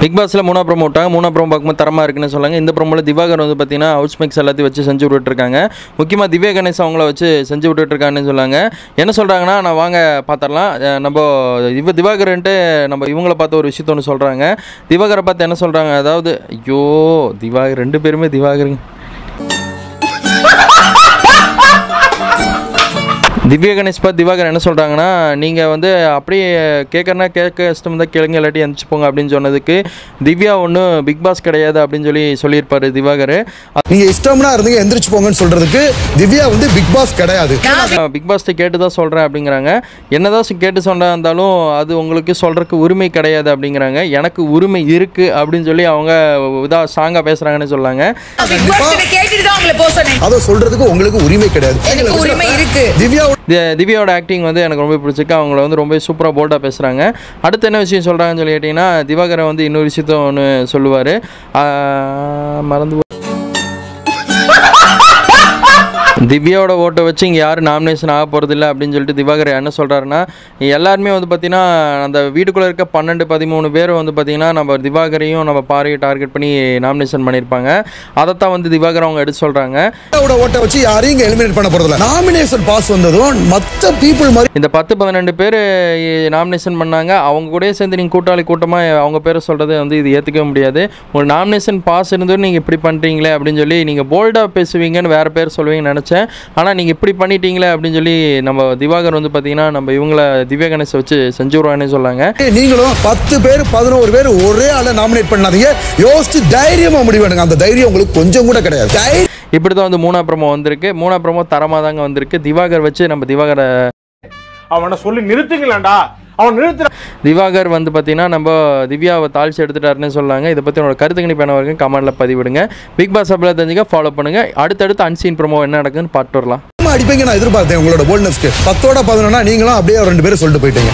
Big பாஸ்ல 3 promo விட்டாங்க. 3 promo பார்க்கும்போது தரமாக இருக்குன்னு சொல்லாங்க. இந்த ப்ரோமோல திவாகர் வந்து பார்த்தீங்கன்னா ஹவுஸ் மேக்ஸ் எல்லாத்தையும் வச்சு செஞ்சு விட்டுருக்காங்க. முக்கியமாக திவ்யா கணேஷ் அவங்கள வச்சு செஞ்சு விட்டுருக்காங்கன்னு சொல்லாங்க. என்ன சொல்கிறாங்கன்னா, நான் வாங்க பார்த்துடலாம். நம்ம திவாகர்ன்ட்டு நம்ம இவங்கள பார்த்து ஒரு விஷயத்த ஒன்று சொல்கிறாங்க. திவாகரை பார்த்து என்ன சொல்கிறாங்க, அதாவது ஐயோ திவாகர் 2 பேருமே திவாகருங்க. திவ்யா கணேஷ் பார்த்து திவாகர் என்ன சொல்கிறாங்கன்னா, நீங்கள் வந்து அப்படியே கேட்கறனா கேட்க இஷ்டம் தான் கேளுங்க, இல்லாட்டி எந்திரிச்சு போங்க அப்படின்னு சொன்னதுக்கு திவ்யா ஒன்றும் பிக் பாஸ் கிடையாது அப்படின்னு சொல்லியிருப்பாரு திவாகர். நீங்கள் இஷ்டம்னா இருந்தீங்க எந்திரிச்சு போங்கன்னு சொல்கிறதுக்கு திவ்யா வந்து பிக் பாஸ் கிடையாது. பிக் பாஸ்ட்டை கேட்டு தான் சொல்கிறேன் அப்படிங்கிறாங்க. என்னதான் கேட்டு சொன்னா இருந்தாலும் அது உங்களுக்கு சொல்கிறதுக்கு உரிமை கிடையாது அப்படிங்கிறாங்க. எனக்கு உரிமை இருக்குது அப்படின்னு சொல்லி அவங்க இதாக ஸ்ட்ராங்காக பேசுகிறாங்கன்னு சொல்லாங்க. அதை சொல்கிறதுக்கு உங்களுக்கு உரிமை கிடையாது. திவ்யாவோட ஆக்டிங் வந்து எனக்கு ரொம்ப பிடிச்சிருக்கு. அவங்கள வந்து ரொம்ப சூப்பராக போல்டாக பேசுகிறாங்க. அடுத்து என்ன விஷயம் சொல்கிறாங்கன்னு சொல்லி கேட்டிங்கன்னா, திவாகரை வந்து இன்னொரு விஷயத்த ஒன்று சொல்லுவார். மறந்து திவ்யாவோட ஓட்டை வச்சு இங்கே யாரும் நாமினேஷன் ஆக போகிறதில்ல அப்படின்னு சொல்லிட்டு திவாகர் என்ன சொல்கிறாருன்னா, எல்லாருமே வந்து பார்த்திங்கன்னா அந்த வீட்டுக்குள்ளே இருக்க 12-13 பேர் வந்து பார்த்திங்கன்னா நம்ம திவாகரையும் நம்ம பாரியை டார்கெட் பண்ணி நாமினேஷன் பண்ணியிருப்பாங்க. அதைத்தான் வந்து திவாகர் அவங்க எடுத்து சொல்கிறாங்க. ஓட்டை வச்சு யாரையும் இங்கே எலிமினேட் பண்ண போகிறதில்ல. நாமினேஷன் பாஸ் வந்ததும் மற்ற பீப்புள் மாதிரி இந்த 10-12 பேர் நாமினேஷன் பண்ணாங்க. அவங்க கூட சேர்ந்து நீங்கள் கூட்டமாக அவங்க பேரை சொல்கிறது வந்து இது ஏற்றுக்கவே முடியாது. ஒரு நாமினேஷன் பாஸ் இருந்ததும் நீங்கள் இப்படி பண்ணுறீங்களே அப்படின்னு சொல்லி நீங்கள் போல்டாக பேசுவீங்கன்னு வேறு பேர் சொல்லுவீங்கன்னு நினச்சேன். ஆனால் நீங்கள் இப்படி பண்ணிட்டீங்களே அப்படின்னு சொல்லி நம்ம திவாகர் வந்து பார்த்தீங்கன்னா நம்ம இவங்களை திவ்யா கணேஷ் வச்சு செஞ்சு விடுவான்னு சொல்லாங்க. நீங்களும் 10 பேர் 11 பேர் ஒரே ஆளை நாமினேட் பண்ணாதீங்க. யோசிச்சு தைரியமாக முடிவெடுங்க. அந்த தைரியம் உங்களுக்கு கொஞ்சம் கூட கிடையாது. இப்படி தான் வந்து 3 ப்ரோமோ வந்திருக்கு. 3 ப்ரோமோ தரமாக தாங்க வந்திருக்கு. திவாகர் வச்சு நம்ம திவாகரை அவனை சொல்லி நிறுத்துங்களேன்டா, அவன் நிறுத்துற. திவாகர் வந்து பார்த்தீங்கன்னா நம்ம திவ்யாவை தாழ்ச்சி எடுத்துட்டாருன்னு சொல்லாங்க. இதை பற்றி உங்களோட கருத்து கணிப்பு என்ன வரைக்கும் கமெண்ட்டில் பதிவிடுங்க. பிக் பாஸ் அப்படியே தெரிஞ்சுக்க ஃபாலோ பண்ணுங்கள். அடுத்தடுத்து அன்சீன் ப்ரோமோ என்ன நடக்குதுன்னு பார்த்து வரலாம். அடிப்பீங்க நான் எதிர்பார்த்தேன். உங்களோட போல்ட்னஸ்க்கு 10-11 நீங்களும் அப்படியே 2 பேரும் சொல்லிட்டு போயிட்டீங்க.